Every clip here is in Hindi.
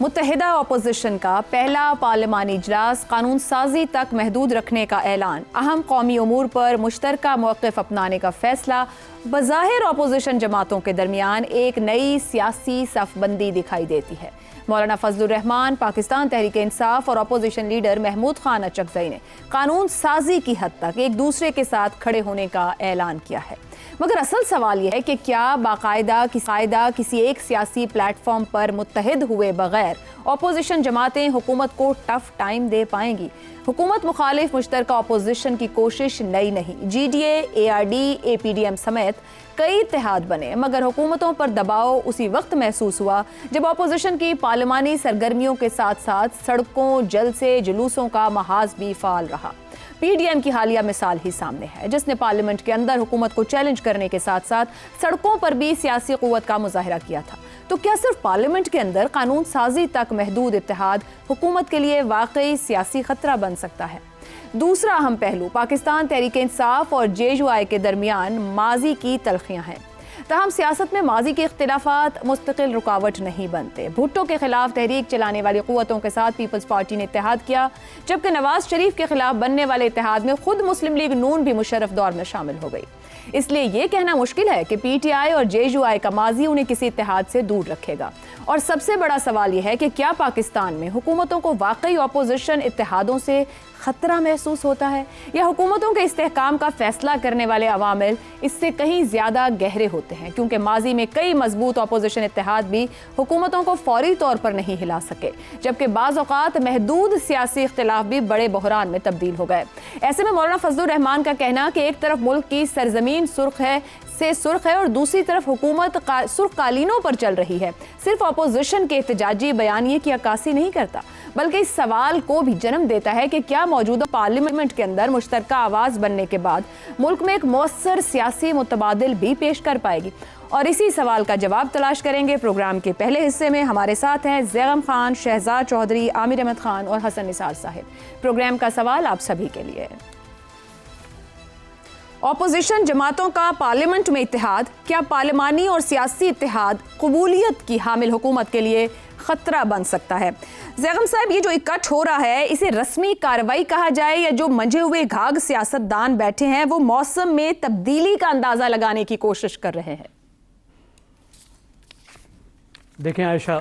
मुत्तहिदा अपोजिशन का पहला पार्लिमानी इजलास कानून साजी तक महदूद रखने का ऐलान, अहम कौमी उमूर पर मुश्तरका मौक़िफ़ अपनाने का फैसला। बज़ाहिर अपोजिशन जमातों के दरमियान एक नई सियासी सफ़बंदी दिखाई देती है। मौलाना फजलुर रहमान, पाकिस्तान तहरीक इंसाफ और अपोजिशन लीडर महमूद खान अचकज़ई ने कानून साजी की हद तक एक दूसरे के साथ खड़े होने का ऐलान किया है। मगर असल सवाल यह है कि क्या बाकायदा किसी एक सियासी प्लेटफॉर्म पर मुत्तहिद हुए बगैर अपोजिशन जमातें हुकूमत को टफ टाइम दे पाएंगी? हुकूमत मुखालिफ मुश्तरका अपोजिशन की कोशिश नई नहीं। GDA, ARD, APDM समेत कई इत्तेहाद बने, मगर हुकूमतों पर दबाव उसी वक्त महसूस हुआ जब अपोजिशन की पार्लिमानी सरगर्मियों के साथ साथ सड़कों, जलसे, जुलूसों का महाज भी फाल रहा। PDM की हालिया मिसाल ही सामने है, जिसने पार्लियामेंट के अंदर हुकूमत को चैलेंज करने के साथ साथ सड़कों पर भी सियासी क़ुव्वत का मुजाहिरा किया था। तो क्या सिर्फ पार्लियामेंट के अंदर कानून साजी तक महदूद इत्तेहाद हुकूमत के लिए वाकई सियासी खतरा बन सकता है? दूसरा अहम पहलू पाकिस्तान तहरीक इंसाफ और JUI के दरमियान माजी की तलखियाँ हैं। तहम सियासत में माजी के इख्तिलाफात मुस्तकिल रुकावट नहीं बनते। भुट्टो के खिलाफ तहरीक चलाने वाली क़ुव्वतों के साथ पीपल्स पार्टी ने इत्तेहाद किया, जबकि नवाज शरीफ के खिलाफ बनने वाले इत्तेहाद में खुद मुस्लिम लीग नून भी मुशर्रफ दौर में शामिल हो गई। इसलिए ये कहना मुश्किल है कि PTI और JUI का माजी उन्हें किसी इत्तेहाद से दूर रखेगा। और सबसे बड़ा सवाल यह है कि क्या पाकिस्तान में हुकूमतों को वाकई अपोजिशन इत्तेहादों से खतरा महसूस होता है, या हुकूमतों के इस्तेहकाम का फैसला करने वाले अवामिल इससे कहीं ज़्यादा गहरे होते हैं? क्योंकि माजी में कई मजबूत अपोजिशन इत्तेहाद भी हुकूमतों को फौरी तौर पर नहीं हिला सके, जबकि बाज़ औक़ात महदूद सियासी इख्तिलाफ भी बड़े बहरान में तब्दील हो गए। ऐसे में मौलाना फजलुर रहमान का कहना कि एक तरफ मुल्क की सरजमीन सुर्ख है और दूसरी तरफ हुकूमत सुर्ख कालीनों पर चल रही है, सिर्फ अपोजिशन के एहतजाजी बयानिए की अक्कासी नहीं करता, बल्कि इस सवाल को भी जन्म देता है कि क्या मौजूदा पार्लियामेंट के अंदर मुश्तरका आवाज़ बनने के बाद मुल्क में एक मौसर सियासी मुतबादिल भी पेश कर पाएगी? और इसी सवाल का जवाब तलाश करेंगे प्रोग्राम के पहले हिस्से में। हमारे साथ हैं ज़ैगम खान, शहजाद चौधरी, आमिर अहमद खान और हसन निसार साहिब। प्रोग्राम का सवाल आप सभी के लिए है। अपोजिशन जमातों का पार्लियामेंट में इत्तेहाद, क्या पार्लिमानी और सियासी इत्तेहाद कबूलियत की हामिल हुकूमत के लिए खतरा बन सकता है? ज़ैगम साहब, ये जो इकट्ठ हो रहा है, इसे रस्मी कार्रवाई कहा जाए या जो मंझे हुए घाघ सियासतदान बैठे हैं वो मौसम में तब्दीली का अंदाजा लगाने की कोशिश कर रहे हैं? देखें आयशा,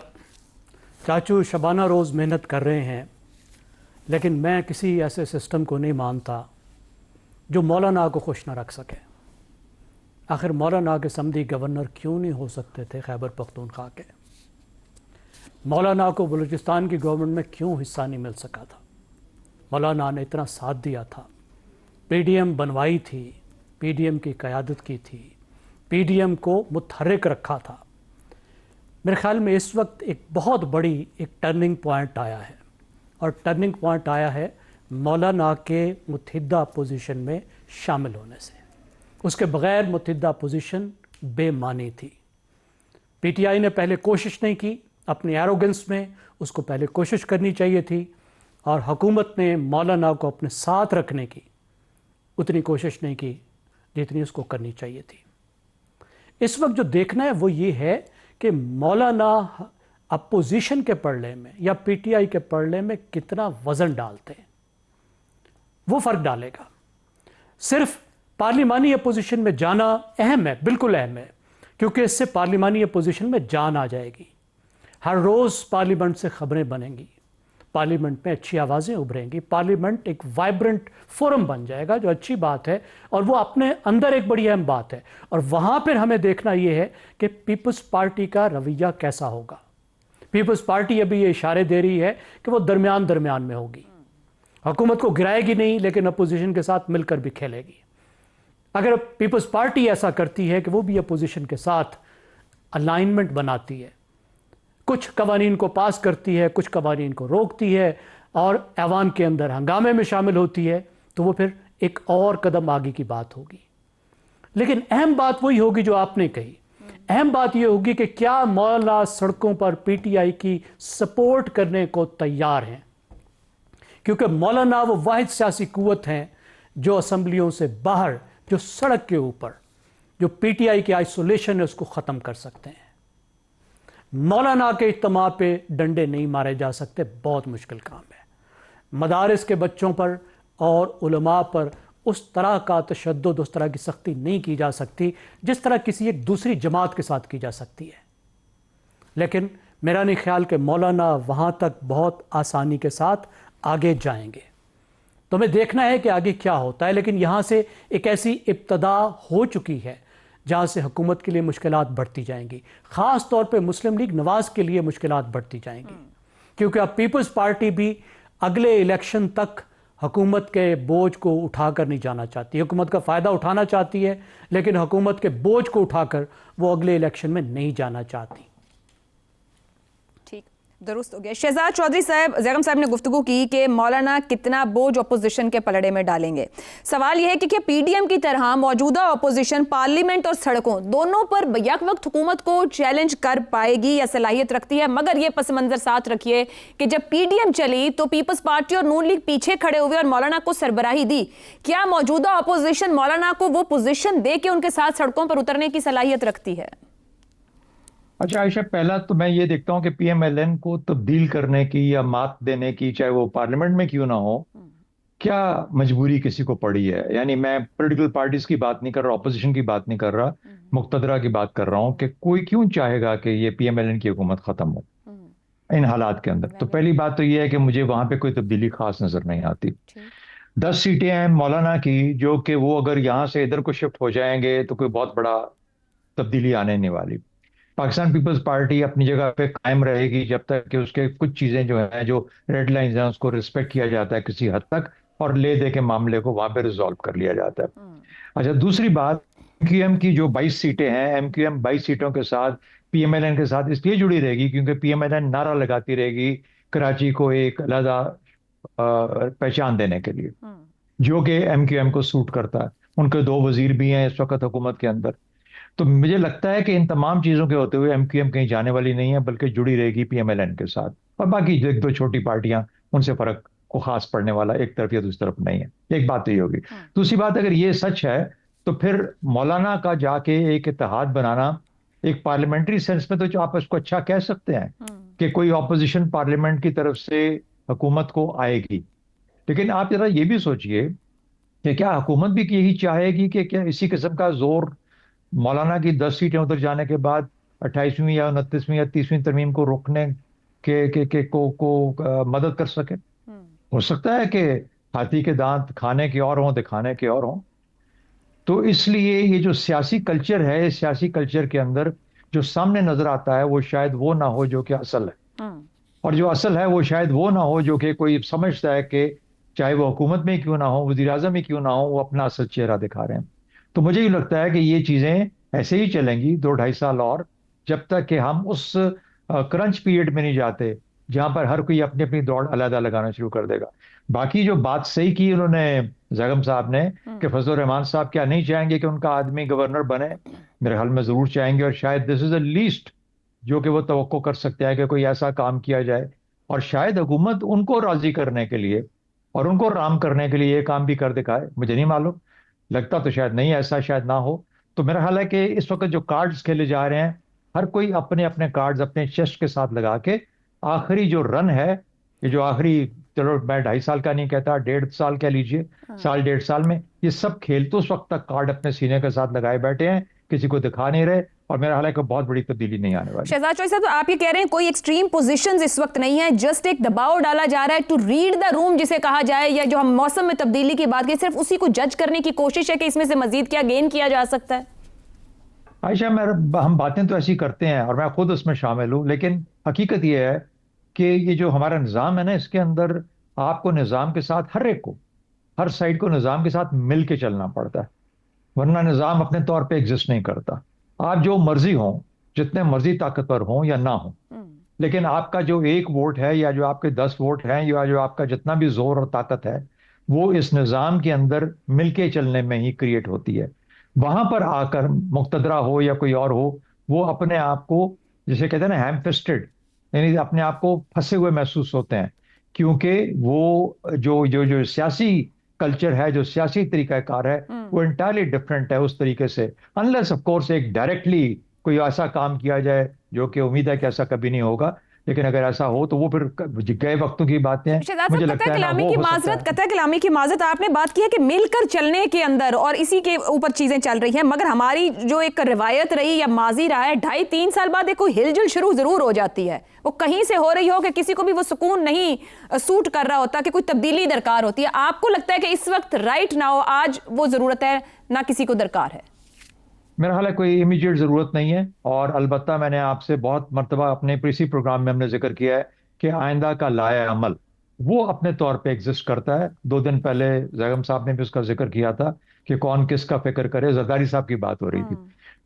चाचू शबाना रोज़ मेहनत कर रहे हैं, लेकिन मैं किसी ऐसे सिस्टम को नहीं मानता जो मौलाना को खुश न रख सके। आखिर मौलाना के समधी गवर्नर क्यों नहीं हो सकते थे खैबर पख्तूनख्वा के? मौलाना को बलूचिस्तान की गवर्नमेंट में क्यों हिस्सा नहीं मिल सका था? मौलाना ने इतना साथ दिया था, PDM बनवाई थी, PDM की क़यादत की थी, PDM को मुतहर्रिक रखा था। मेरे ख्याल में इस वक्त एक बहुत बड़ी टर्निंग पॉइंट आया है, और टर्निंग पॉइंट आया है मौलाना के मुत्तहिदा पोजीशन में शामिल होने से। उसके बग़ैर मुत्तहिदा पोजीशन बेमानी थी। PTI ने पहले कोशिश नहीं की, अपनी एरोगेंस में उसको पहले कोशिश करनी चाहिए थी, और हुकूमत ने मौलाना को अपने साथ रखने की उतनी कोशिश नहीं की जितनी उसको करनी चाहिए थी। इस वक्त जो देखना है वो ये है कि मौलाना अपोजिशन के पड़े में या PTI के पड़े में कितना वज़न डालते हैं, वो फ़र्क डालेगा। सिर्फ पार्लिमानी अपोजिशन में जाना अहम है, बिल्कुल अहम है, क्योंकि इससे पार्लिमानी अपोजिशन में जान आ जाएगी। हर रोज़ पार्लियामेंट से ख़बरें बनेंगी, पार्लियामेंट में अच्छी आवाज़ें उभरेंगी, पार्लियामेंट एक वाइब्रेंट फोरम बन जाएगा, जो अच्छी बात है, और वो अपने अंदर एक बड़ी अहम बात है। और वहाँ पर हमें देखना ये है कि पीपल्स पार्टी का रवैया कैसा होगा। पीपल्स पार्टी अभी ये इशारे दे रही है कि वो दरमियान में होगी, हुकूमत को गिराएगी नहीं, लेकिन अपोजिशन के साथ मिलकर भी खेलेगी। अगर पीपल्स पार्टी ऐसा करती है कि वो भी अपोजिशन के साथ अलाइनमेंट बनाती है, कुछ कवानीन को पास करती है, कुछ कवानीन को रोकती है, और ऐवान के अंदर हंगामे में शामिल होती है, तो वो फिर एक और कदम आगे की बात होगी। लेकिन अहम बात वही होगी जो आपने कही। अहम बात यह होगी कि क्या मौलाना सड़कों पर PTI की सपोर्ट करने को तैयार हैं, क्योंकि मौलाना वो वाहिद सियासी कुव्वत हैं जो असम्बलियों से बाहर, जो सड़क के ऊपर, जो PTI की आइसोलेशन है उसको ख़त्म कर सकते हैं। मौलाना के इज्तिमा पे डंडे नहीं मारे जा सकते, बहुत मुश्किल काम है। मदारिस के बच्चों पर और उलमा पर उस तरह का तशद्दुद, उस तरह की सख्ती नहीं की जा सकती जिस तरह किसी एक दूसरी जमात के साथ की जा सकती है। लेकिन मेरा नहीं ख्याल कि मौलाना वहाँ तक बहुत आसानी के साथ आगे जाएंगे। तो हमें देखना है कि आगे क्या होता है। लेकिन यहाँ से एक ऐसी इब्तदा हो चुकी है जहाँ से हुकूमत के लिए मुश्किलात बढ़ती जाएंगी, ख़ास तौर पे मुस्लिम लीग नवाज़ के लिए मुश्किलात बढ़ती जाएंगी, क्योंकि अब पीपल्स पार्टी भी अगले इलेक्शन तक हुकूमत के बोझ को उठाकर नहीं जाना चाहती। हुकूमत का फ़ायदा उठाना चाहती है, लेकिन हुकूमत के बोझ को उठाकर वो अगले इलेक्शन में नहीं जाना चाहती। ठीक, दुरुस्त हो गया। शहजाद चौधरी साहब, जैगम साहब ने गुफ्तगू की कि मौलाना कितना बोझ अपोजिशन के पलड़े में डालेंगे। सवाल यह है कि क्या पीडीएम की तरह मौजूदा अपोजिशन पार्लियामेंट और सड़कों दोनों पर यक वक्त हुकूमत को चैलेंज कर पाएगी या सलाहियत रखती है? मगर यह पस मंजर साथ रखिए कि जब पीडीएम चली तो पीपल्स पार्टी और नून लीग पीछे खड़े हुए और मौलाना को सरबराही दी। क्या मौजूदा अपोजिशन मौलाना को वो पोजीशन दे के उनके साथ सड़कों पर उतरने की सलाहियत रखती है? अच्छा आयशा, पहला तो मैं ये देखता हूँ कि पीएमएलएन को तब्दील करने की या मात देने की, चाहे वो पार्लियामेंट में क्यों ना हो, क्या मजबूरी किसी को पड़ी है? यानी मैं पॉलिटिकल पार्टीज की बात नहीं कर रहा, ऑपोजिशन की बात नहीं कर रहा, मुक्तदरा की बात कर रहा हूँ कि कोई क्यों चाहेगा कि ये पीएमएलएन की हुकूमत खत्म हो इन हालात के अंदर। तो पहली बात तो ये है कि मुझे वहां पे कोई तब्दीली खास नजर नहीं आती। 10 सीटें हैं मौलाना की, जो कि वो अगर यहाँ से इधर को शिफ्ट हो जाएंगे तो कोई बहुत बड़ा तब्दीली आने नहीं वाली। पाकिस्तान पीपल्स पार्टी अपनी जगह पे कायम रहेगी जब तक कि उसके कुछ चीजें जो है, जो रेड लाइंस हैं, उसको रिस्पेक्ट किया जाता है किसी हद तक, और ले दे के मामले को वहां पे रिजॉल्व कर लिया जाता है। अच्छा, दूसरी बात, एमक्यूएम की जो 22 सीटें हैं, एमक्यूएम 22 सीटों के साथ पीएमएलएन के साथ इसलिए जुड़ी रहेगी क्योंकि पीएमएलएन नारा लगाती रहेगी कराची को एक अलग पहचान देने के लिए, जो कि एमक्यूएम को सूट करता है। उनके 2 वजीर भी हैं इस वक्त हुकूमत के अंदर। तो मुझे लगता है कि इन तमाम चीजों के होते हुए एमक्यूएम कहीं जाने वाली नहीं है, बल्कि जुड़ी रहेगी पीएमएलएन के साथ। और बाकी जो 1-2 छोटी पार्टियां, उनसे फर्क को खास पड़ने वाला एक तरफ या दूसरी तरफ नहीं है। एक बात तो ये होगी। दूसरी बात, अगर ये सच है तो फिर मौलाना का जाके एक इत्तेहाद बनाना, एक पार्लियामेंट्री सेंस में तो आप इसको अच्छा कह सकते हैं कि कोई ऑपोजिशन पार्लियामेंट की तरफ से हुकूमत को आएगी। लेकिन आप जरा ये भी सोचिए कि क्या हुकूमत भी यही चाहेगी कि क्या इसी किस्म का जोर मौलाना की 10 सीटें उधर जाने के बाद 28वीं या 29वीं या 30वीं तरमीम को रोकने को मदद कर सके? हो सकता है कि हाथी के दांत खाने के और हों, दिखाने के और हों। तो इसलिए ये जो सियासी कल्चर है, इस सियासी कल्चर के अंदर जो सामने नजर आता है वो शायद वो ना हो जो कि असल है, और जो असल है वो शायद वो ना हो जो कि कोई समझता है कि चाहे वो हुकूमत में क्यों ना हो, वज़ीर आज़म में क्यों ना हो, वो अपना असल चेहरा दिखा रहे हैं। तो मुझे ये लगता है कि ये चीजें ऐसे ही चलेंगी 2-2.5 साल और, जब तक कि हम उस क्रंच पीरियड में नहीं जाते जहां पर हर कोई अपनी अपनी दौड़ अलग लगाना शुरू कर देगा। बाकी जो बात सही की उन्होंने जैगम साहब ने कि फजलुर रहमान साहब क्या नहीं चाहेंगे कि उनका आदमी गवर्नर बने? मेरे ख्याल में जरूर चाहेंगे, और शायद दिस इज द लीस्ट जो कि वो तवक्को कर सकते हैं कि कोई ऐसा काम किया जाए। और शायद हुकूमत उनको राजी करने के लिए और उनको राम करने के लिए ये काम भी कर दिखाए, मुझे नहीं मालूम, लगता तो शायद नहीं, ऐसा शायद ना हो। तो मेरा ख्याल है कि इस वक्त जो कार्ड्स खेले जा रहे हैं, हर कोई अपने अपने कार्ड्स अपने चेस्ट के साथ लगा के आखिरी जो रन है, ये जो आखिरी, चलो मैं 2.5 साल का नहीं कहता, 1.5 साल कह लीजिए, साल 1.5 साल में ये सब खेल तो उस वक्त तक कार्ड अपने सीने के साथ लगाए बैठे हैं, किसी को दिखा नहीं रहे, और मेरा हाल है कि बहुत बड़ी तब्दीली नहीं आने वाली। शहजाद चौधरी साहब, तो आप ये कह रहे हैं कोई एक्सट्रीम पोजीशंस इस वक्त नहीं है, जस्ट एक दबाव डाला जा रहा है टू रीड द रूम जिसे कहा जाए, या जो हम मौसम में तब्दीली की बात की, सिर्फ उसी को जज करने की कोशिश है कि इसमें से मजीद क्या गेन किया जा सकता है? आयशा, हम बातें तो ऐसी करते हैं और मैं खुद उसमें शामिल हूँ, लेकिन हकीकत यह है कि ये जो हमारा निज़ाम है ना, इसके अंदर आपको निज़ाम के साथ हर एक को, हर साइड को निज़ाम के साथ मिल के चलना पड़ता है, वरना निज़ाम अपने तौर पे एग्जिस्ट नहीं करता। आप जो मर्जी हो, जितने मर्जी ताकतवर हो या ना हो, लेकिन आपका जो 1 वोट है या जो आपके 10 वोट हैं या जो आपका जितना भी जोर और ताकत है, वो इस निज़ाम के अंदर मिलके चलने में ही क्रिएट होती है। वहां पर आकर मुक्तदरा हो या कोई और हो, वो अपने आप को, जिसे कहते हैं ना, हैम फिस्टेड, यानी अपने आप को फंसे हुए महसूस होते हैं, क्योंकि वो जो जो जो सियासी कल्चर है, जो सियासी तरीकाकार है, वो इंटायरली डिफरेंट है उस तरीके से, अनलेस ऑफ कोर्स एक डायरेक्टली कोई ऐसा काम किया जाए जो कि उम्मीद है कि ऐसा कभी नहीं होगा, लेकिन अगर ऐसा हो तो वो फिर गए वक्तों की बातें हैं। शहजाद मुझे साहब, लगता है ना वो हो सकता है। कतई कलामी की माजरत आपने बात की है कि मिलकर चलने के अंदर और इसी के ऊपर चीजें चल रही हैं, मगर हमारी जो एक रिवायत रही या माजी रहा है, 2.5-3 साल बाद एक कोई हिलजुल शुरू जरूर हो जाती है। वो कहीं से हो रही हो कि किसी को भी वो सुकून नहीं सूट कर रहा होता, कि कोई तब्दीली दरकार होती है। आपको लगता है कि इस वक्त राइट नाउ आज वो जरूरत है, ना किसी को दरकार है? मेरा ख्याल है कोई इमीडिएट ज़रूरत नहीं है, और अलबत्ता मैंने आपसे बहुत मर्तबा अपने इसी प्रोग्राम में हमने जिक्र किया है कि आइंदा का लाए अमल वो अपने तौर पे एग्जिस्ट करता है। 2 दिन पहले जैगम साहब ने भी उसका जिक्र किया था कि कौन किसका फिक्र करे, जरदारी साहब की बात हो रही थी।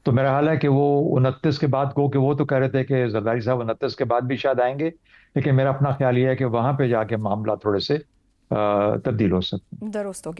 तो मेरा ख्याल है कि वो 29 के बाद कि वो तो कह रहे थे कि जरदारी साहब 29 के बाद भी शायद आएंगे, लेकिन मेरा अपना ख्याल ये है कि वहां पे जाके मामला थोड़े से तब्दील हो सकते हैं। दुरुस्त हो गया।